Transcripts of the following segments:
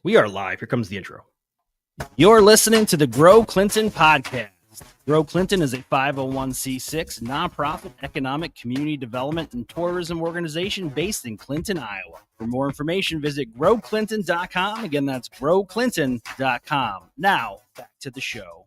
We are live. Here comes the intro. You're listening to the Grow Clinton podcast. Grow Clinton is a 501c6 nonprofit economic community development and tourism organization based in Clinton, Iowa. For more information, visit growclinton.com. Again, that's growclinton.com. Now, back to the show.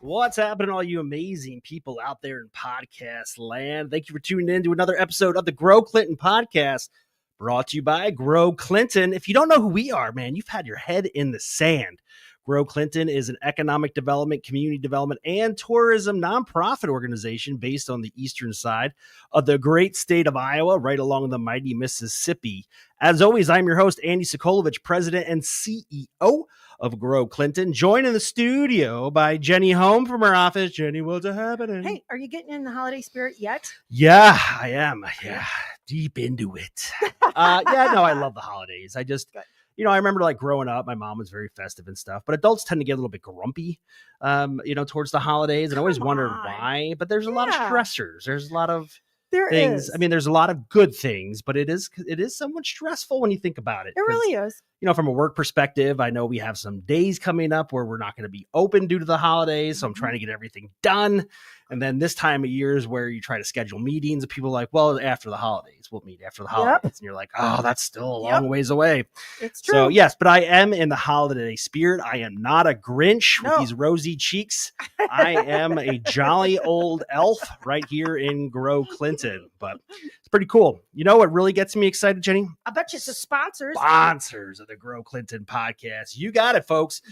What's happening, all you amazing people out there in podcast land? Thank you for tuning in to another episode of the Grow Clinton podcast, brought to you by Grow Clinton. If you don't know who we are, man, you've had your head in the sand. Grow Clinton is an economic development, community development, and tourism nonprofit organization based on the eastern side of the great state of Iowa, right along the mighty Mississippi. As always, I'm your host, Andy Sokolovich, president and CEO of Grow Clinton, joined in the studio by Jenny Home from her office. Jenny, what's happening? Hey, are you getting in the holiday spirit yet? Yeah, I am. Yeah, deep into it. I love the holidays. I just... Good. I remember like growing up, my mom was very festive and stuff, but adults tend to get a little bit grumpy, towards the holidays, and I always wondered why. But there's a lot of stressors. There's a lot of things. I mean, there's a lot of good things, but it is somewhat stressful when you think about it. It really is. From a work perspective, I know we have some days coming up where we're not going to be open due to the holidays. So I'm trying to get everything done. And then this time of year is where you try to schedule meetings and people are like, well, after the holidays, we'll meet after the holidays. And you're like, oh, that's still a long ways away. It's true. So yes, but I am in the holiday spirit. I am not a Grinch with these rosy cheeks. I am a jolly old elf right here in Grow Clinton, but it's pretty cool. You know what really gets me excited, Jenny? I bet you it's the sponsors. Sponsors of the Grow Clinton podcast. You got it, folks.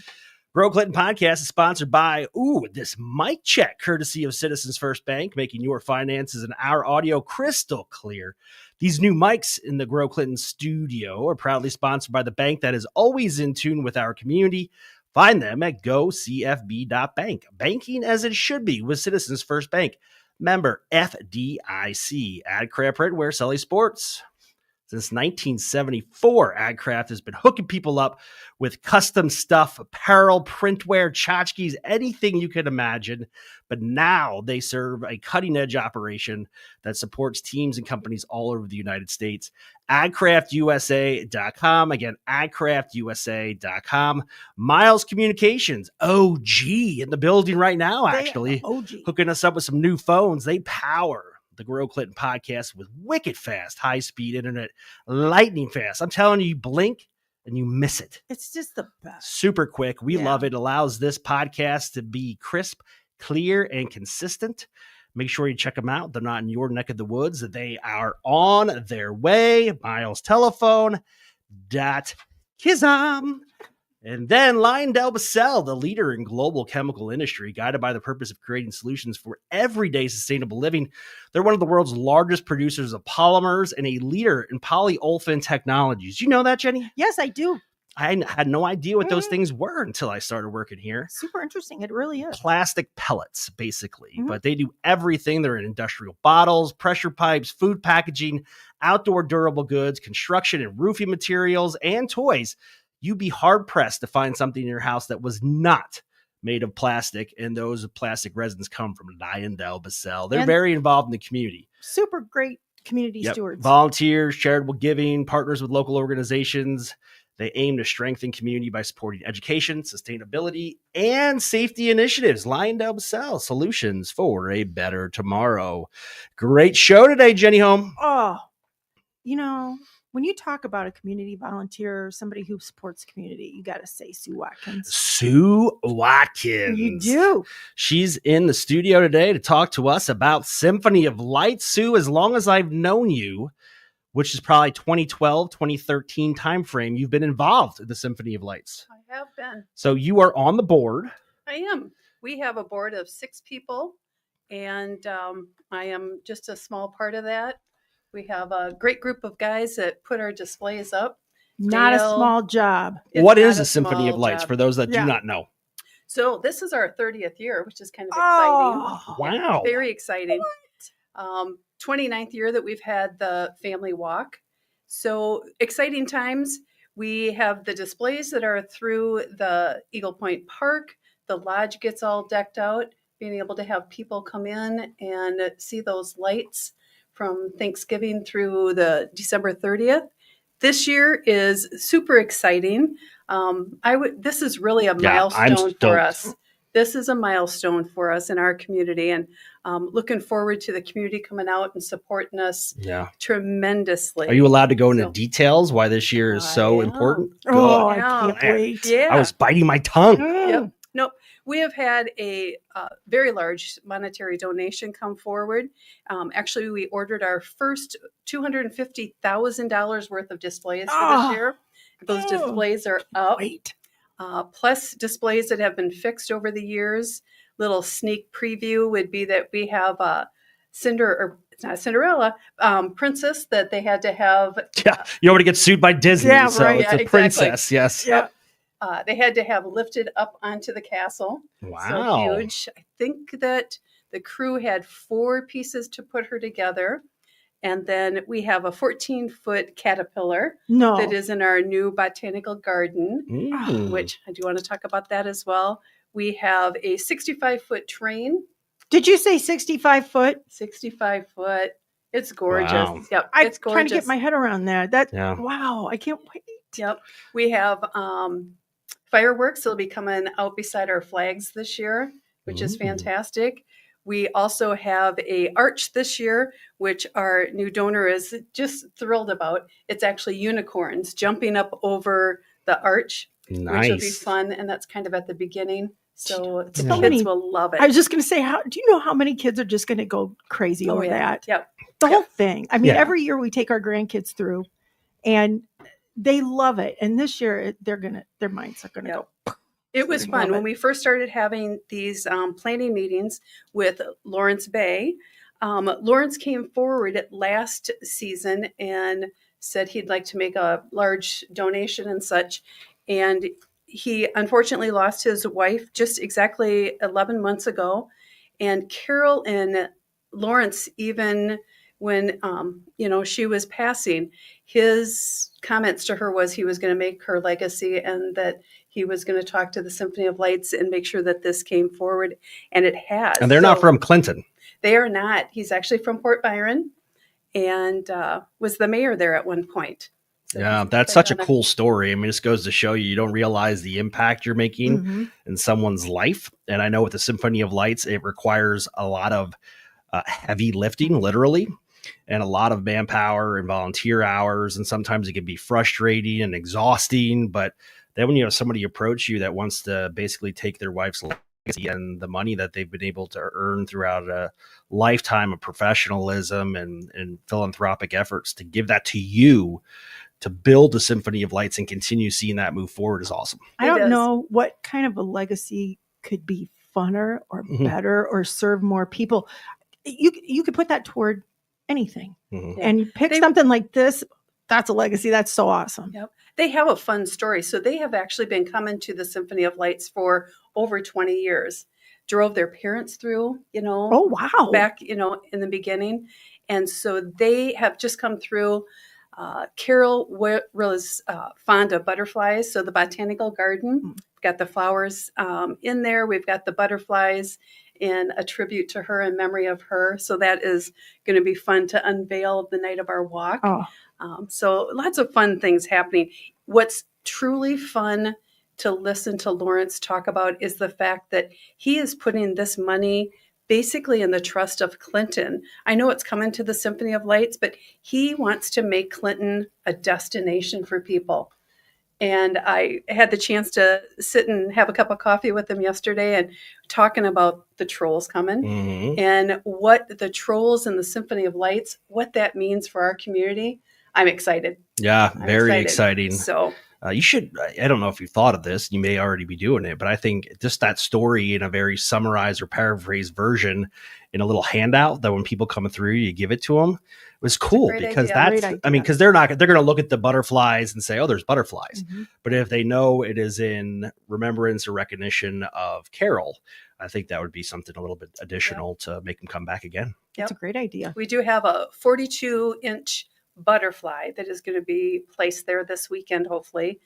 Grow Clinton podcast is sponsored by, this mic check, courtesy of Citizens First Bank, making your finances and our audio crystal clear. These new mics in the Grow Clinton studio are proudly sponsored by the bank that is always in tune with our community. Find them at gocfb.bank. Banking as it should be with Citizens First Bank. Member FDIC. AdCraft Printwear, Sully Sports. Since 1974, AdCraft has been hooking people up with custom stuff, apparel, printwear, tchotchkes, anything you can imagine. But now they serve a cutting-edge operation that supports teams and companies all over the United States. AdCraftUSA.com. Again, AdCraftUSA.com. Miles Communications, OG, in the building right now, actually. Hooking us up with some new phones. They power the Grow Clinton podcast with wicked fast, high-speed internet, lightning fast. I'm telling you, blink and you miss it. It's just the best. Super quick. We love it. Allows this podcast to be crisp, clear, and consistent. Make sure you check them out. They're not in your neck of the woods. They are on their way. Miles Telephone. Kizam. And then LyondellBasell, the leader in global chemical industry, guided by the purpose of creating solutions for everyday sustainable living. They're one of the world's largest producers of polymers and a leader in polyolefin technologies. You know that, Jenny? Yes, I do. I had no idea what those things were until I started working here. Super interesting. It really is. Plastic pellets, basically. But they do everything. They're in industrial bottles, pressure pipes, food packaging, outdoor durable goods, construction and roofing materials, and toys. You'd be hard-pressed to find something in your house that was not made of plastic, and those plastic resins come from LyondellBasell. They're very involved in the community. Super great community stewards. Volunteers, charitable giving, partners with local organizations. They aim to strengthen community by supporting education, sustainability, and safety initiatives. LyondellBasell, solutions for a better tomorrow. Great show today, Jenny Home. Oh, when you talk about a community volunteer or somebody who supports community, you got to say Sue Watkins. Sue Watkins. You do. She's in the studio today to talk to us about Symphony of Lights. Sue, as long as I've known you, which is probably 2012, 2013 timeframe, you've been involved in the Symphony of Lights. I have been. So you are on the board. I am. We have a board of 6 people, and I am just a small part of that. We have a great group of guys that put our displays up. Not a small job. What is the Symphony of Lights for those that do not know? So this is our 30th year, which is kind of exciting. Wow. Very exciting. 29th year that we've had the family walk. So exciting times. We have the displays that are through the Eagle Point Park. The lodge gets all decked out, being able to have people come in and see those lights from Thanksgiving through the December 30th. this year is super exciting. This is really a milestone for us. This is a milestone for us in our community, and looking forward to the community coming out and supporting us tremendously. Are you allowed to go into details why this year is so important? Oh, I can't wait. Yeah. I was biting my tongue. Yep. Nope. We have had a very large monetary donation come forward. Actually, we ordered our first $250,000 worth of displays for this year. Those displays are up. Plus displays that have been fixed over the years. Little sneak preview would be that we have it's not a Cinderella, princess that they had to have. Yeah, you don't want to get sued by Disney, so it's a princess. Yes. Yep. They had to have lifted up onto the castle. Wow. So huge. I think that the crew had 4 pieces to put her together. And then we have a 14-foot caterpillar that is in our new botanical garden, which I do want to talk about that as well. We have a 65-foot train. Did you say 65 foot? 65 foot. It's gorgeous. Wow. Yep. It's gorgeous. Trying to get my head around that. Wow. I can't wait. Yep. We have fireworks that'll be coming out beside our flags this year, which is fantastic. We also have a arch this year, which our new donor is just thrilled about. It's actually unicorns jumping up over the arch, which will be fun. And that's kind of at the beginning. So the kids will love it. I was just going to say, do you know how many kids are just going to go crazy over that? Yep. The whole thing. I mean, every year we take our grandkids through and they love it. And this year their minds are going to go. It was fun. When we first started having these planning meetings with Lawrence Bay, Lawrence came forward at last season and said he'd like to make a large donation and such. And he unfortunately lost his wife just exactly 11 months ago. And Carol and Lawrence, even when, she was passing, his comments to her was he was going to make her legacy and that he was going to talk to the Symphony of Lights and make sure that this came forward, and it has. And they're not from Clinton. They are not. He's actually from Port Byron and was the mayor there at one point. So yeah, that's such a cool story. I mean, this goes to show you don't realize the impact you're making in someone's life. And I know with the Symphony of Lights, it requires a lot of heavy lifting, literally, and a lot of manpower and volunteer hours. And sometimes it can be frustrating and exhausting. But then when you have somebody approach you that wants to basically take their wife's legacy and the money that they've been able to earn throughout a lifetime of professionalism and philanthropic efforts to give that to you to build the Symphony of Lights and continue seeing that move forward is awesome. I don't know what kind of a legacy could be funner or better or serve more people. You could put that toward anything and you pick something like this. That's a legacy. That's so awesome. Yep. They have a fun story. So they have actually been coming to the Symphony of Lights for over 20 years. Drove their parents through, Oh, wow. Back, in the beginning. And so they have just come through. Carol was fond of butterflies. So the botanical garden, got the flowers in there. We've got the butterflies in a tribute to her in memory of her. So that is going to be fun to unveil the night of our walk. So lots of fun things happening. What's truly fun to listen to Lawrence talk about is the fact that he is putting this money basically in the trust of Clinton. I know it's coming to the Symphony of Lights, but he wants to make Clinton a destination for people. And I had the chance to sit and have a cup of coffee with him yesterday and talking about the trolls coming and what the trolls and the Symphony of Lights, what that means for our community. I'm excited. Yeah, very exciting. So you should, I don't know if you thought of this, you may already be doing it, but I think just that story in a very summarized or paraphrased version in a little handout that when people come through, you give it to them was cool because because they're going to look at the butterflies and say, oh, there's butterflies. But if they know it is in remembrance or recognition of Carol, I think that would be something a little bit additional to make them come back again. That's a great idea. We do have a 42-inch butterfly that is going to be placed there this weekend, hopefully.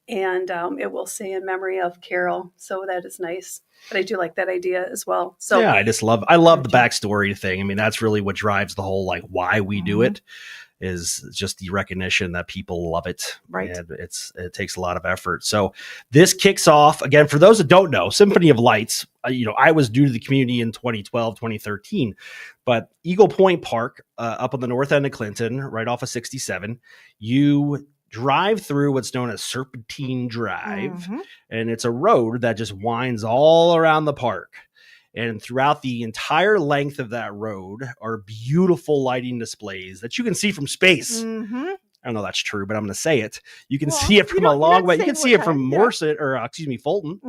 And it will say in memory of Carol. So that is nice. But I do like that idea as well. So yeah, I love the backstory thing. I mean, that's really what drives the whole, like, why we do it is just the recognition that people love it. Right. And it takes a lot of effort. So this kicks off again, for those that don't know, Symphony of Lights, I was new to the community in 2012, 2013, but Eagle Point Park, up on the north end of Clinton, right off of 67, you drive through what's known as Serpentine Drive, and it's a road that just winds all around the park. And throughout the entire length of that road are beautiful lighting displays that you can see from space. I don't know if that's true, but I'm going to say it. You can see it from a long way. You can see it from Morrison, Fulton.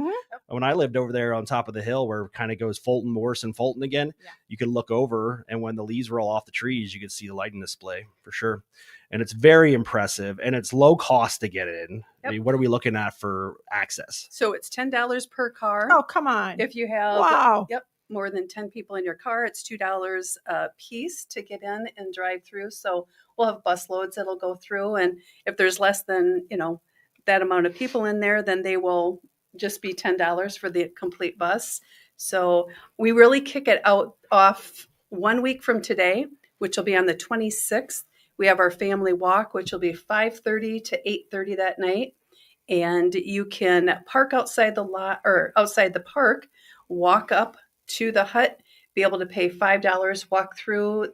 When I lived over there on top of the hill where it kind of goes Fulton, Morrison, Fulton again, you could look over, and when the leaves roll off the trees, you could see the lighting display for sure. And it's very impressive, and it's low cost to get in. I mean, what are we looking at for access? So it's $10 per car. Oh, come on. If you have more than 10 people in your car, it's $2 a piece to get in and drive through. So we'll have bus loads that'll go through. And if there's less than, that amount of people in there, then they will just be $10 for the complete bus. So we really kick it off 1 week from today, which will be on the 26th. We have our family walk, which will be 5:30 to 8:30 that night. And you can park outside the lot or outside the park, walk up to the hut, be able to pay $5, walk through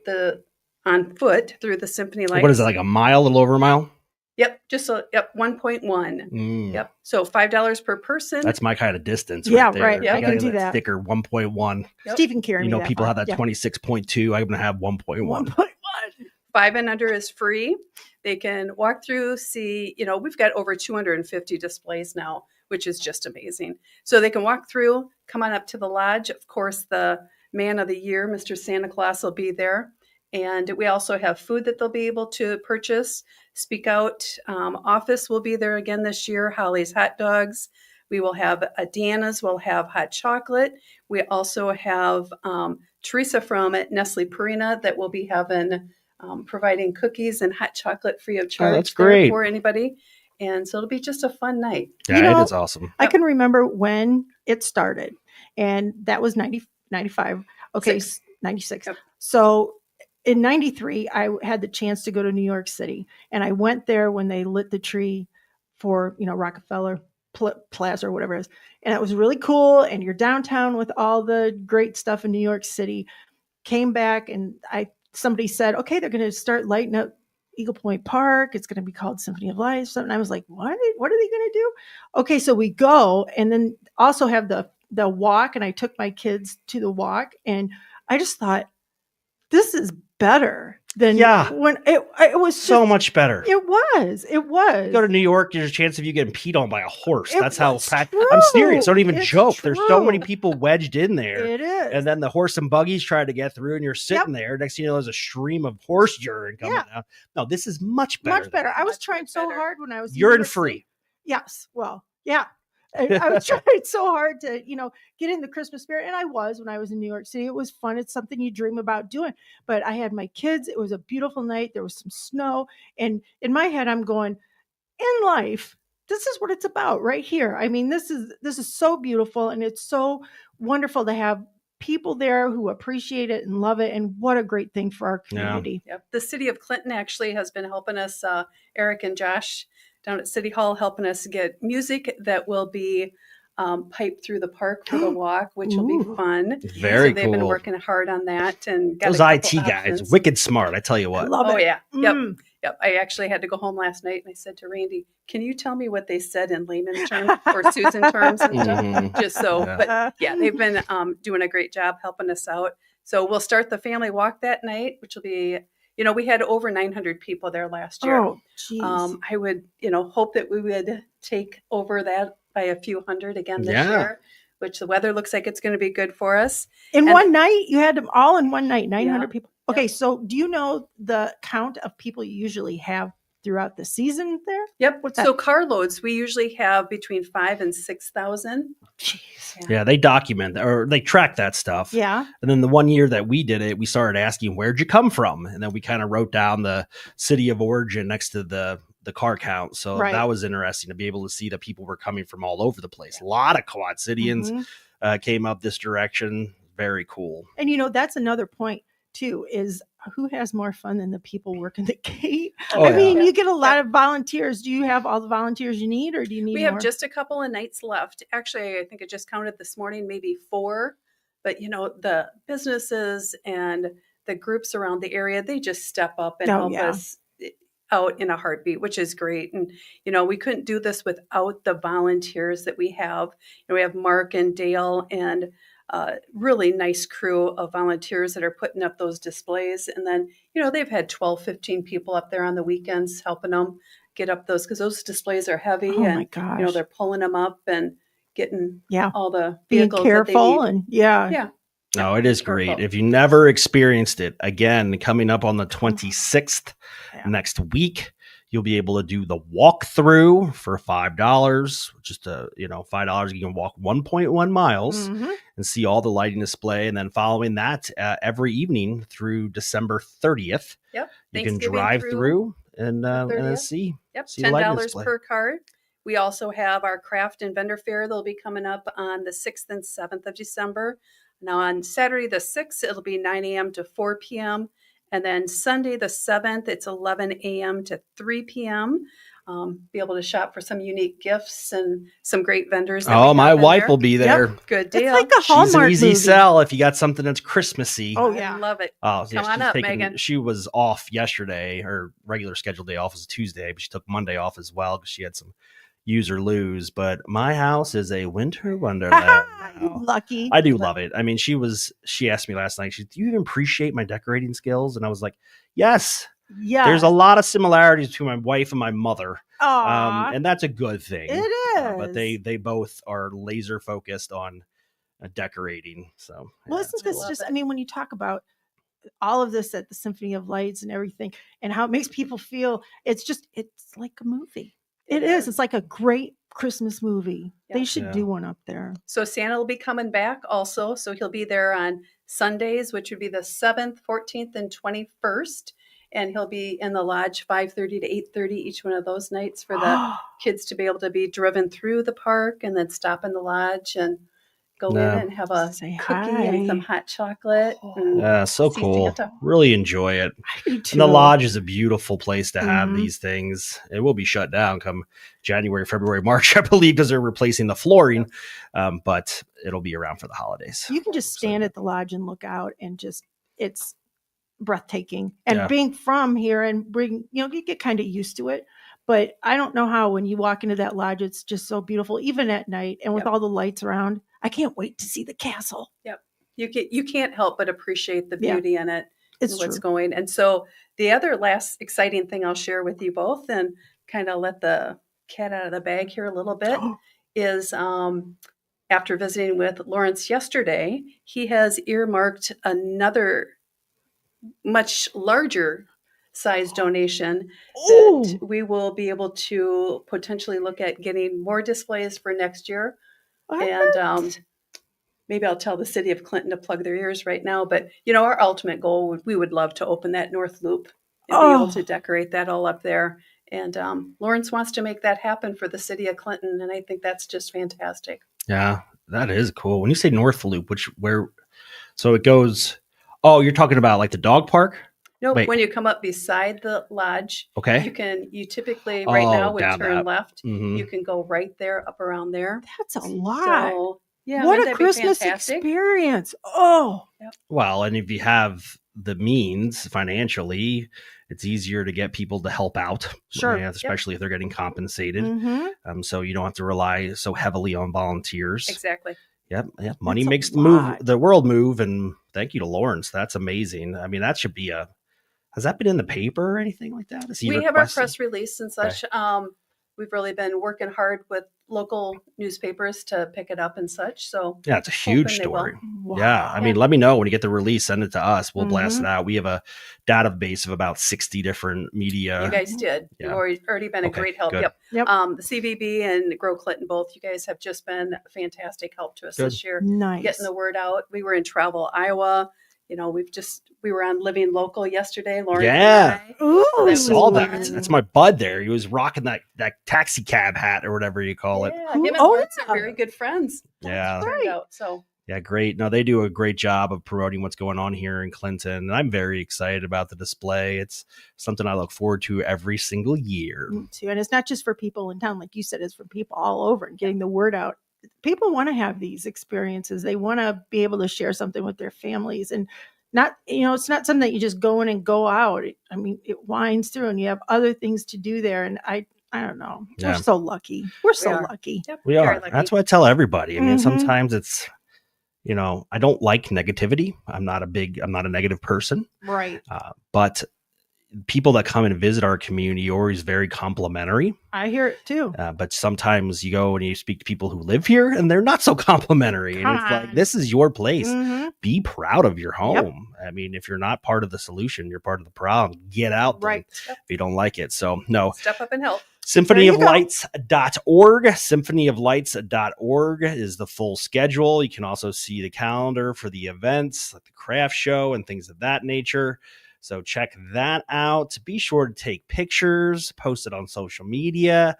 on foot through the Symphony Lights. What is it, like a mile, a little over a mile? Yep, 1.1. Yep, so $5 per person. That's my kind of distance. Yeah, there. right. I I can do that. Sticker 1.1. Yep. Steve can carry me. People have that 26.2. I'm gonna have 1.1. 1.1. 5 and under is free. They can walk through, see. We've got over 250 displays now, which is just amazing. So they can walk through, come on up to the lodge. Of course, the man of the year, Mr. Santa Claus, will be there. And we also have food that they'll be able to purchase. Speak Out office will be there again this year. Holly's Hot Dogs. We will have Deanna's. We'll have hot chocolate. We also have Teresa from Nestle Purina that will be having providing cookies and hot chocolate free of charge. That's great for anybody. And so it'll be just a fun night. Yeah, it is awesome. I can remember when it started, and that was 95. Okay, 96. Yep. So in 93, I had the chance to go to New York City, and I went there when they lit the tree for, Rockefeller Plaza or whatever it is. And it was really cool. And you're downtown with all the great stuff in New York City. Came back, and somebody said, okay, they're going to start lighting up Eagle Point Park. It's going to be called Symphony of Lights. And I was like, what are they going to do? Okay, so we go, and then also have the walk. And I took my kids to the walk, and I just thought, this is better than when it was just, so much better. It was. You go to New York, there's a chance of you getting peed on by a horse. That's how packed. True. I'm serious. Don't even It's joke. true. There's so many people wedged in there. It is. And then the horse and buggies try to get through, and you're sitting there. Next thing you know, there's a stream of horse urine coming down. No, this is much better. Much better. I was trying so hard when I was urine free. Yes. Well, yeah. I was trying so hard to, get in the Christmas spirit. And I was when I was in New York City. It was fun. It's something you dream about doing. But I had my kids. It was a beautiful night. There was some snow. And in my head, I'm going, in life, this is what it's about right here. I mean, this is so beautiful. And it's so wonderful to have people there who appreciate it and love it. And what a great thing for our community. Yep. The city of Clinton actually has been helping us, Eric and Josh down at City Hall, helping us get music that will be piped through the park for the walk, which will be fun. Very so they've been working hard on that. And got those IT guys, wicked smart, I tell you what. I love it. Yeah. Yep. I actually had to go home last night, and I said to Randy, can you tell me what they said in layman's terms or Susan terms? And just so, but they've been doing a great job helping us out. So we'll start the family walk that night, which will be, we had over 900 people there last year. Oh, geez. I would, hope that we would take over that by a few hundred again this year, which the weather looks like it's going to be good for us. In one night? You had them all in one night, 900 people. Okay, Yep. so do you know the count of people you usually have throughout the season there? Yep. What's that? So carloads, we usually have between 5,000 and 6,000. Jeez. Yeah, they document or they track that stuff. Yeah. And then the one year that we did it, we started asking, where'd you come from? And then we kind of wrote down the city of origin next to the car count. So that was interesting to be able to see that people were coming from all over the place. A lot of Quad Cityans came up this direction. Very cool. And that's another point too, is who has more fun than the people working the gate? Oh, I yeah. mean, you get a lot of volunteers. Do you have all the volunteers you need, or do you need We more? have just a couple of nights left. Actually, I think I just counted this morning, maybe 4. But, the businesses and the groups around the area, they just step up and help us out in a heartbeat, which is great. And, we couldn't do this without the volunteers that we have. We have Mark and Dale and really nice crew of volunteers that are putting up those displays. And then, they've had 12, 15 people up there on the weekends helping them get up those, because those displays are heavy. Oh, and, my gosh. they're pulling them up and getting all the being vehicles careful that they need. and yeah. No, it is Careful. great. If you never experienced it, again, coming up on the 26th next week, you'll be able to do the walkthrough for $5. Just $5. You can walk 1.1 miles and see all the lighting display. And then following that, every evening through December 30th, you can drive through and then see. Yep, see the lighting $10 display. per card. We also have our craft and vendor fair. They'll be coming up on the 6th and 7th of December. Now on Saturday the 6th, it'll be 9 a.m. to 4 p.m. And then Sunday the 7th, it's 11 a.m. to 3 p.m. Be able to shop for some unique gifts and some great vendors. Oh, my wife will be there. Yep, good deal. It's like a Hallmark She's an easy movie. sell if you got something that's Christmassy. Oh, yeah. I love it. Oh, Come on up, Megan. She was off yesterday. Her regular scheduled day off was Tuesday, but she took Monday off as well because she had some use or lose. But my house is a winter wonderland. now. Lucky. I do love it. I mean, she asked me last night, do you even appreciate my decorating skills? And I was like, yes. Yeah. There's a lot of similarities between my wife and my mother. And And that's a good thing. it is. But they both are laser focused on decorating. So, Well, isn't this just, I mean, when you talk about all of this at the Symphony of Lights and everything and how it makes people feel, it's like a movie. It is. It's like a great Christmas movie. They should do one up there. So Santa will be coming back also. So he'll be there on Sundays, which would be the 7th, 14th, and 21st. And he'll be in the lodge 5:30 to 8:30 each one of those nights for the kids to be able to be driven through the park and then stop in the lodge and go in and have a cookie and some hot chocolate. Yeah, so cool. Santa. Really enjoy it. I do And too. the lodge is a beautiful place to have these things. It will be shut down come January, February, March, I believe, because they're replacing the flooring. But it'll be around for the holidays. You can just stand at the lodge and look out and it's breathtaking. And being from here and you get kind of used to it. But I don't know how when you walk into that lodge, it's just so beautiful, even at night and with all the lights around. I can't wait to see the castle. Yep. You can't help but appreciate the beauty in it. It's and what's true. going. And so the other last exciting thing I'll share with you both and kind of let the cat out of the bag here a little bit is after visiting with Lawrence yesterday, he has earmarked another much larger size donation that we will be able to potentially look at getting more displays for next year. And maybe I'll tell the city of Clinton to plug their ears right now. But, our ultimate goal, we would love to open that north loop and be able to decorate that all up there. And Lawrence wants to make that happen for the city of Clinton. And I think that's just fantastic. Yeah, that is cool. When you say north loop, so it goes, you're talking about like the dog park? No, when you come up beside the lodge, you typically right now would turn left. Mm-hmm. You can go right there, up around there. That's a lot. So, what a Christmas experience. Well, and if you have the means financially, it's easier to get people to help out. Sure. Especially if they're getting compensated. Mm-hmm. So you don't have to rely so heavily on volunteers. Exactly. Yep. Money makes the world move. And thank you to Lawrence. That's amazing. I mean, that should be has that been in the paper or anything like that? We have our press release and such. Okay. We've really been working hard with local newspapers to pick it up and such. So yeah, it's a huge story. Wow. Yeah. I mean, let me know when you get the release, send it to us. We'll blast it out. We have a database of about 60 different media. You guys did. You've already been a great help. Good. Yep. The CVB and Grow Clinton, both you guys have just been a fantastic help to us this year. Nice. Getting the word out. We were in Travel, Iowa. We were on Living Local yesterday, Lauren. Yeah. I saw that. That's my bud there. He was rocking that taxi cab hat or whatever you call it. Yeah. Him and Lawrence are very good friends. Yeah. Turned out, so. Yeah, great. No, they do a great job of promoting what's going on here in Clinton. And I'm very excited about the display. It's something I look forward to every single year. Me too. And it's not just for people in town, like you said, it's for people all over and getting the word out. People want to have these experiences. They want to be able to share something with their families, and not, it's not something that you just go in and go out. I mean, it winds through and you have other things to do there. And I don't know. Yeah. We're so lucky. We're so lucky. Yep, We are. That's what I tell everybody. I mean, sometimes it's, I don't like negativity. I'm not a negative person. Right. But people that come and visit our community are always very complimentary. I hear it too. But sometimes you go and you speak to people who live here and they're not so complimentary. And it's like, this is your place. Be proud of your home. Yep. I mean, if you're not part of the solution, you're part of the problem. Get out there if you don't like it. So no. Step up and help. Symphonyoflights.org. Symphonyoflights.org is the full schedule. You can also see the calendar for the events, like the craft show and things of that nature. So check that out. Be sure to take pictures, post it on social media.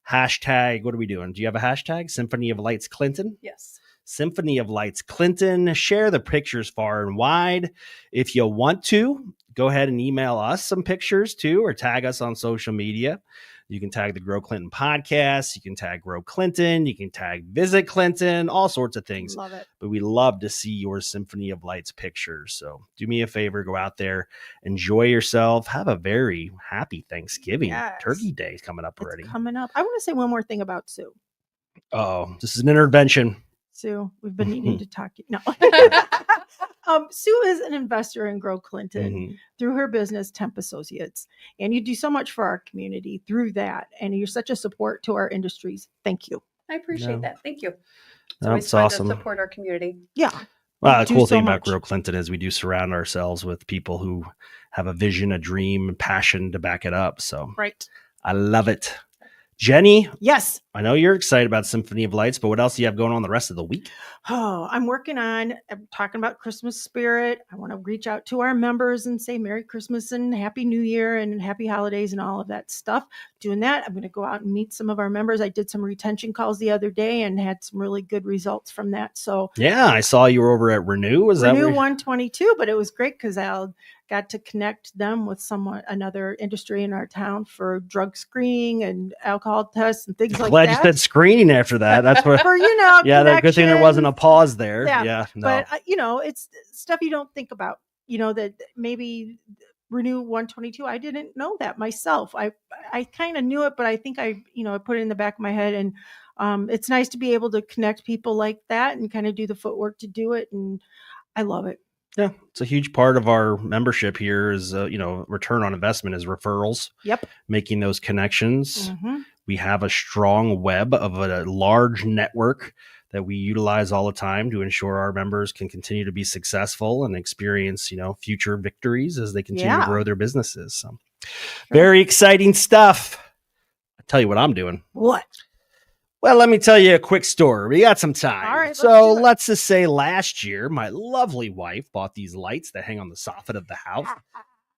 Hashtag, what are we doing? Do you have a hashtag? Symphony of Lights Clinton? Yes. Symphony of Lights Clinton. Share the pictures far and wide. If you want to, go ahead and email us some pictures too, or tag us on social media. You can tag the Grow Clinton podcast. You can tag Grow Clinton. You can tag Visit Clinton, all sorts of things. Love it. But we love to see your Symphony of Lights pictures. So do me a favor, go out there, enjoy yourself. Have a very happy Thanksgiving. Yes. Turkey Day is coming up already. It's coming up. I want to say one more thing about Sue. Oh, this is an intervention. Sue, we've been needing to talk. No. Sue is an investor in Grow Clinton through her business, Temp Associates. And you do so much for our community through that. And you're such a support to our industries. Thank you. I appreciate that. Thank you. It's That's always fun awesome. to support our community. Yeah. Well, the cool thing about Grow Clinton is we do surround ourselves with people who have a vision, a dream, and passion to back it up. So I love it. Jenny? Yes. I know you're excited about Symphony of Lights, but what else do you have going on the rest of the week? Oh, I'm talking about Christmas spirit. I want to reach out to our members and say Merry Christmas and Happy New Year and Happy Holidays and all of that stuff. Doing that, I'm going to go out and meet some of our members. I did some retention calls the other day and had some really good results from that. So yeah, I saw you were over at Renew. Renew 122, but it was great because I got to connect them with another industry in our town for drug screening and alcohol tests and things like that. Glad you said screening after that. That's what. For that good thing there wasn't a pause there. Yeah, no. But it's stuff you don't think about. That maybe Renew 122. I didn't know that myself. I kind of knew it, but I think I put it in the back of my head. And it's nice to be able to connect people like that and kind of do the footwork to do it. And I love it. Yeah, it's a huge part of our membership here is, return on investment is referrals. Yep. Making those connections. We have a strong web of a large network that we utilize all the time to ensure our members can continue to be successful and experience, future victories as they continue to grow their businesses. So very exciting stuff. I'll tell you what I'm doing. What? Well, let me tell you a quick story. We got some time. All right, so let's just say last year, my lovely wife bought these lights that hang on the soffit of the house.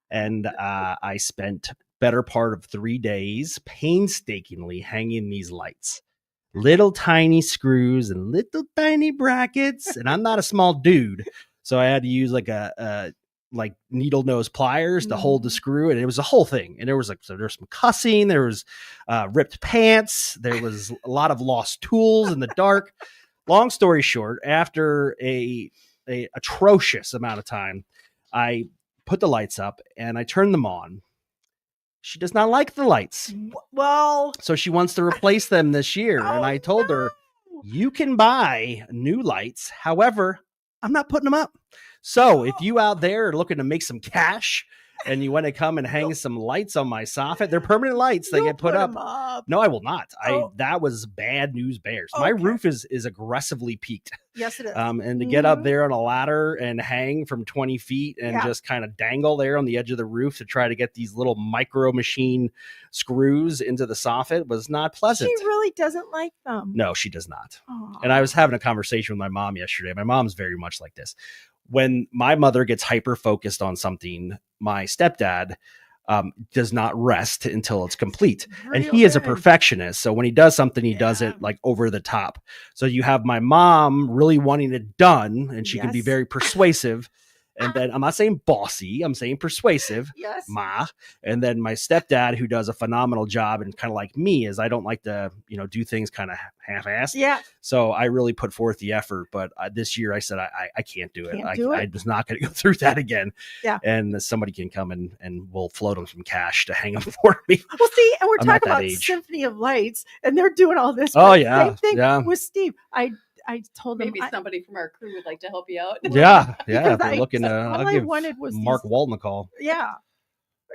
And I spent better part of 3 days painstakingly hanging these lights. Little tiny screws and little tiny brackets. And I'm not a small dude. So I had to use like needle nose pliers to hold the screw, and it was a whole thing. And there was some cussing, there was ripped pants, there was a lot of lost tools in the dark. Long story short, after a atrocious amount of time, I put the lights up and I turned them on. She does not like the lights. Well, so she wants to replace them this year. And I told her, you can buy new lights. However, I'm not putting them up. So if you out there are looking to make some cash and you want to come and hang some lights on my soffit, they're permanent lights. They get put up. No, I will not. That was bad news bears. My roof is aggressively peaked. Yes, it is. And to get up there on a ladder and hang from 20 feet and just kind of dangle there on the edge of the roof to try to get these little micro machine screws into the soffit was not pleasant. She really doesn't like them. No, she does not. Aww. And I was having a conversation with my mom yesterday. My mom's very much like this. When my mother gets hyper focused on something, my stepdad does not rest until it's complete. And Real he is a good. perfectionist. So when he does something, he does it like over the top. So you have my mom really wanting it done, and she can be Yes. very persuasive. And then I'm not saying bossy, I'm saying persuasive, Yes. ma. And then my stepdad, who does a phenomenal job, and kind of like me, is I don't like to, do things kind of half-assed. Yeah. So I really put forth the effort. But this year I said, I can't do it. Can't do it. I was not going to go through that again. Yeah. And somebody can come and we'll float them some cash to hang them for me. Well, see, and we're I'm not talking that about age. Symphony of Lights, and they're doing all this. Oh, but yeah, Same thing yeah. with Steve. I told him Maybe somebody from our crew would like to help you out. Yeah. because If you're looking to, all I'll I give wanted was Mark these- Walton a call. Yeah.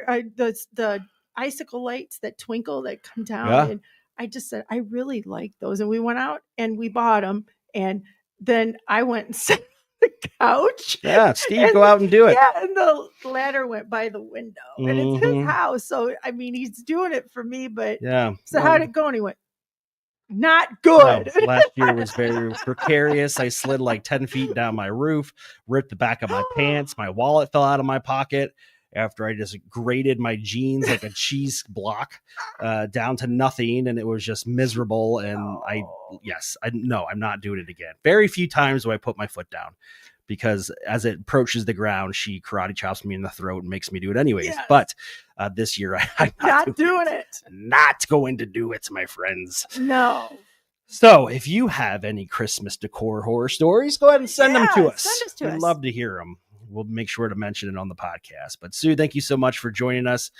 The icicle lights that twinkle that come down. Yeah. And I just said, I really like those. And we went out and we bought them. And then I went and sat on the couch. Yeah, Steve, And- go out and do it. Yeah. And the ladder went by the window. And it's Mhm. his house. So, I mean, he's doing it for me. But Yeah. so Well, how'd it go? And he went, not no, good. last year was very precarious. I slid like 10 feet down my roof, ripped the back of my pants. My wallet fell out of my pocket after I just grated my jeans like a cheese block down to nothing. And it was just miserable. And I'm not doing it again. Very few times do I put my foot down, because as it approaches the ground, she karate chops me in the throat and makes me do it anyways. Yes. But this year, I'm Not doing it. Not going to do it, my friends. No. So if you have any Christmas decor horror stories, go ahead and send them to Yeah, us. send us to We'd us. love to hear them. We'll make sure to mention it on the podcast. But Sue, thank you so much for joining us.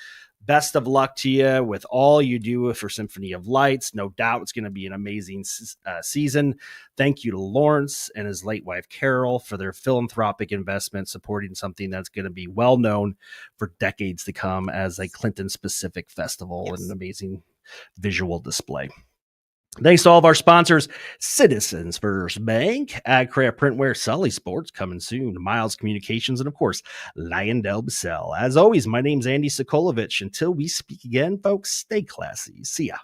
Best of luck to you with all you do for Symphony of Lights. No doubt it's going to be an amazing season. Thank you to Lawrence and his late wife, Carol, for their philanthropic investment, supporting something that's going to be well known for decades to come as a Clinton-specific festival and an amazing visual display. Thanks to all of our sponsors: Citizens First Bank, AgCraft Printwear, Sully Sports coming soon, Miles Communications, and of course, Lyondell Basell. As always, my name's Andy Sokolovich. Until we speak again, folks, stay classy. See ya.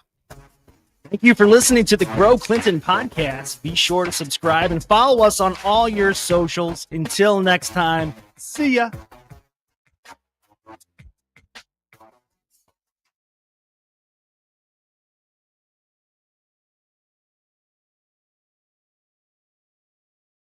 Thank you for listening to the Grow Clinton podcast. Be sure to subscribe and follow us on all your socials. Until next time, see ya.